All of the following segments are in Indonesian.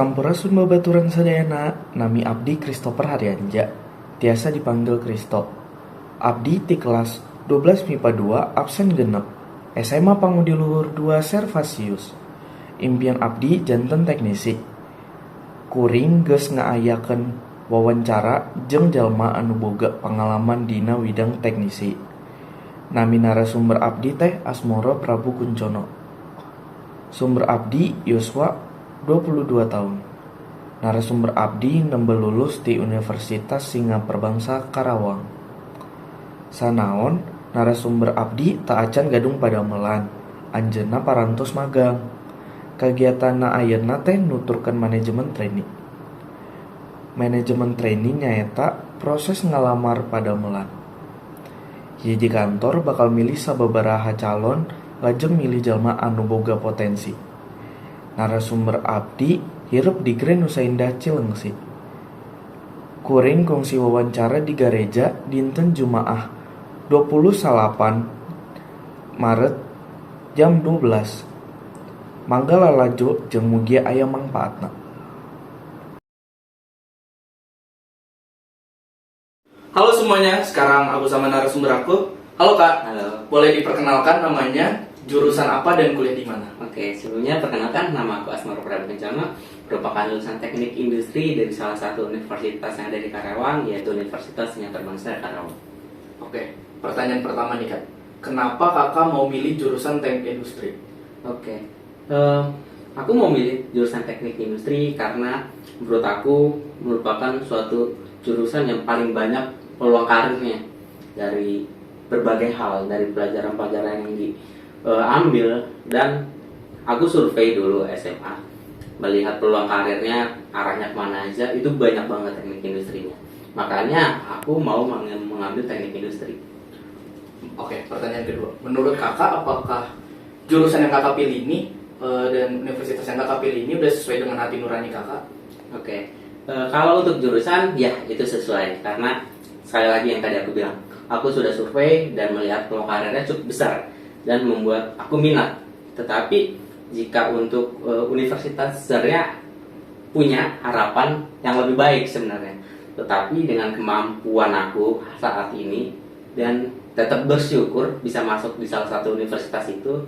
Sampurasun babaturan sadayana, nami Abdi Christopher Haryanja, tiasa dipanggil Kristo. Abdi ti kelas 12 MIPA 2 absen genep, SMA Pangudi Luhur 2 Servasius. Impian Abdi janten teknisi. Kuring geus ngaayakeun wawancara jeung jalma anu boga pangalaman dina widang teknisi. Nami narasumber Abdi teh Asmoro Prabu Kuncono. Sumber Abdi Yoswa 22 tahun. Narasumber Abdi nembe lulus di Universitas Singaperbangsa Karawang. Sanaon narasumber Abdi tak acan gadung padamelan, anjeunna parantos magang. Kagiatanna ayeuna teh nuturkeun manajemen training. Manajemen training nyaeta proses ngalamar padamelan. Hiji kantor bakal milih sababaraha calon lajeng milih jalma anu boga potensi. Narasumber Abdi hirup di Grand Nusa Indah Cilengsi. Kuring kongsi wawancara di gareja dinten Jumaah 28 Maret jam 12. Mangga lalajo jeung mugia aya mangpaatna. Halo semuanya, sekarang aku sama narasumber aku. Halo Kak. Halo. Boleh diperkenalkan namanya, jurusan apa dan kuliah di mana? Oke, sebelumnya perkenalkan nama aku Asmoro Prabu Kuncono, merupakan lulusan teknik industri dari salah satu universitas yang ada di Karawang, yaitu Universitas Singaperbangsa Karawang. Oke, pertanyaan pertama nih Kak. Kenapa Kakak mau milih jurusan teknik industri? Oke, aku mau milih jurusan teknik industri karena menurut aku merupakan suatu jurusan yang paling banyak peluang karirnya dari berbagai hal, dari pelajaran-pelajaran yang diambil. Dan aku survei dulu SMA, melihat peluang karirnya arahnya kemana aja, itu banyak banget teknik industrinya. Makanya aku mau mengambil teknik industri. Oke, pertanyaan kedua. Menurut Kakak, apakah jurusan yang Kakak pilih ini dan universitas yang Kakak pilih ini udah sesuai dengan hati nurani Kakak? Oke, kalau untuk jurusan, ya itu sesuai. Karena sekali lagi yang tadi aku bilang, aku sudah survei dan melihat peluang karirnya cukup besar dan membuat aku minat. Tetapi jika untuk universitas sebenarnya punya harapan yang lebih baik sebenarnya. Tetapi dengan kemampuan aku saat ini dan tetap bersyukur bisa masuk di salah satu universitas itu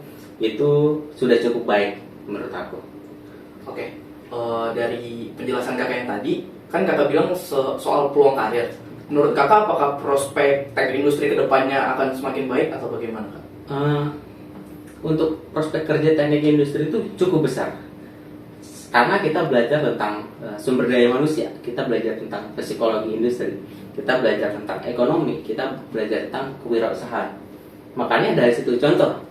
sudah cukup baik menurut aku. Oke, dari penjelasan Kakak yang tadi, kan Kakak bilang soal peluang karir. Menurut Kakak, apakah prospek teknik industri kedepannya akan semakin baik atau bagaimana Kak? Untuk prospek kerja teknik industri itu cukup besar karena kita belajar tentang sumber daya manusia, kita belajar tentang psikologi industri, kita belajar tentang ekonomi, kita belajar tentang kewirausahaan. Makanya dari situ contoh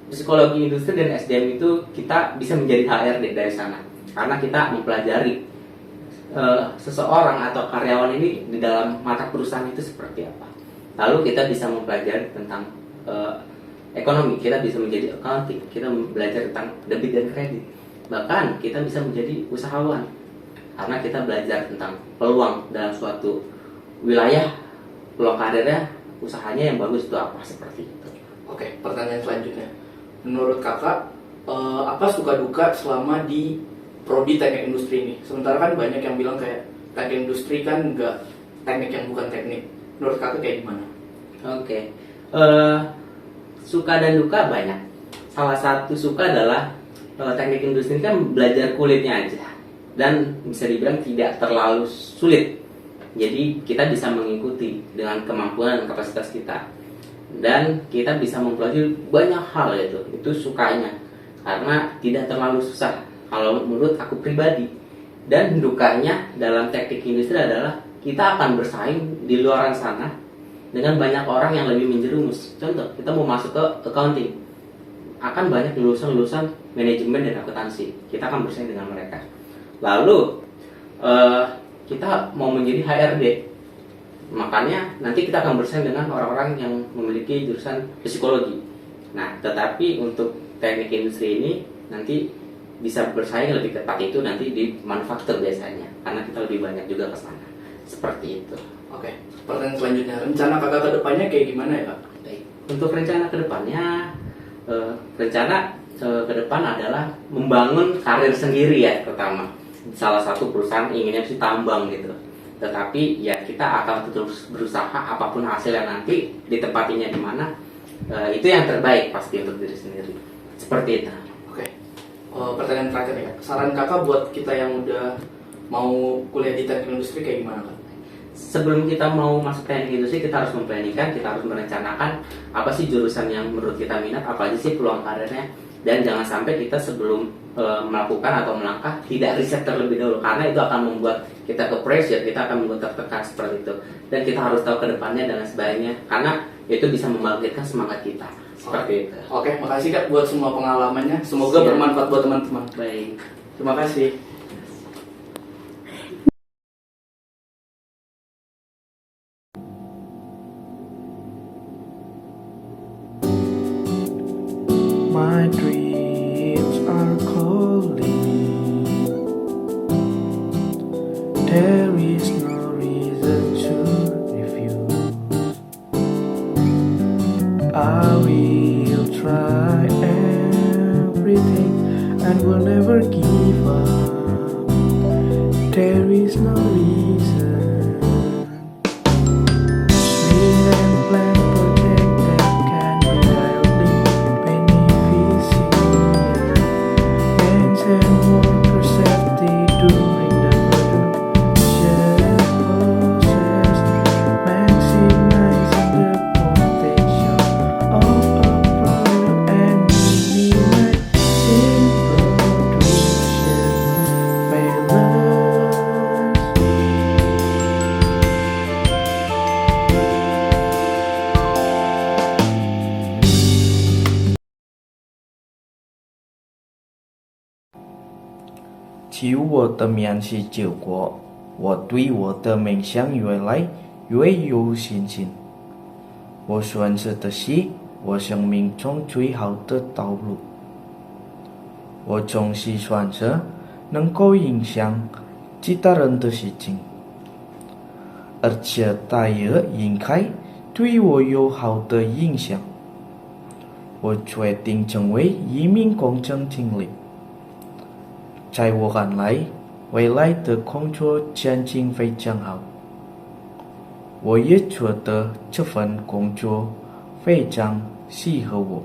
psikologi industri dan SDM itu kita bisa menjadi HRD dari sana karena kita mempelajari seseorang atau karyawan ini di dalam mata perusahaan itu seperti apa. Lalu kita bisa mempelajari tentang ekonomi, kita bisa menjadi accounting, kita belajar tentang debit dan kredit. Bahkan kita bisa menjadi usahawan karena kita belajar tentang peluang dalam suatu wilayah, peluang karirnya, usahanya yang bagus itu apa, seperti itu. Oke, pertanyaan selanjutnya. Menurut Kakak, apa suka duka selama di prodi teknik industri ini? Sementara kan banyak yang bilang kayak teknik industri kan nggak teknik yang bukan teknik. Menurut Kakak kayak gimana? Oke, suka dan duka banyak. Salah satu suka adalah teknik industri kan belajar kulitnya aja dan bisa dibilang tidak terlalu sulit. Jadi kita bisa mengikuti dengan kemampuan dan kapasitas kita dan kita bisa mempelajari banyak hal. Itu sukanya karena tidak terlalu susah kalau menurut aku pribadi. Dan dukanya dalam teknik industri adalah kita akan bersaing di luaran sana dengan banyak orang yang lebih menjerumus. Contoh, kita mau masuk ke accounting, akan banyak lulusan-lulusan manajemen dan akuntansi. Kita akan bersaing dengan mereka. Lalu kita mau menjadi HRD, makanya nanti kita akan bersaing dengan orang-orang yang memiliki jurusan psikologi. Nah, tetapi untuk teknik industri ini nanti bisa bersaing lebih ketat itu nanti di manufaktur biasanya, karena kita lebih banyak juga ke sana. Seperti itu. Oke, pertanyaan selanjutnya. Rencana Kakak ke depannya kayak gimana ya Kak? Baik. Untuk rencana ke depannya, rencana ke depan adalah membangun karir sendiri ya pertama. salah satu perusahaan inginnya sih tambang gitu. Tetapi ya kita akan terus berusaha apapun hasilnya nanti ditempatinya di mana, itu yang terbaik pasti untuk diri sendiri. Seperti itu. Oke. Pertanyaan terakhir ya. Saran kakak buat kita yang udah mau kuliah di teknik industri kayak gimana kak? Sebelum kita mau masuk teknik industri, kita harus memplanningkan, kita harus merencanakan apa sih jurusan yang menurut kita minat, apa aja sih peluang karirnya, dan jangan sampai kita sebelum melakukan atau melangkah tidak riset terlebih dahulu, karena itu akan membuat kita ke pressure, kita akan membuat tertekan seperti itu, dan kita harus tahu ke depannya dan sebagainya, karena itu bisa membangkitkan semangat kita seperti itu. Oke, makasih kak buat semua pengalamannya, semoga Siap. bermanfaat buat teman-teman. Baik. Terima kasih. My dreams are calling me. There is no reason to refuse. I will try everything and will never give up. There is no reason. Lead and plan project that can be directly beneficial. Hands and worker safety during the production process, maximizing the potential of a product and minimizing production failures.其我的面试结果，我对我的梦想越来越有信心。我选择的是我生命中最好的道路。我总是选择能够影响其他人的事情，而且它也应该对我有好的影响。我决定成为一名工程经理。在我看来，未来的工作前景非常好。我也觉得这份工作非常适合我。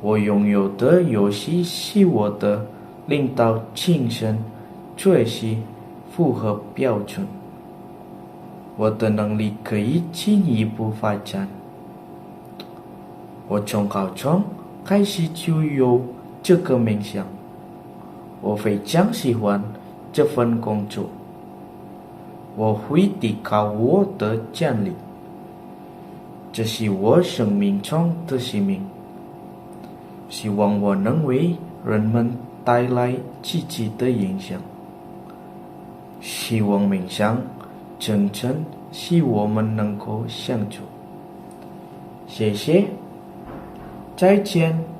我拥有的优势是我的领导精神确实符合标准。我的能力可以进一步发展。我从高中开始就有这个梦想。我非常喜欢这份工作，我会提高我的潜力，这是我生命中的使命。希望我能为人们带来积极的影响。希望梦想成真，使我们能够相处。谢谢，再见。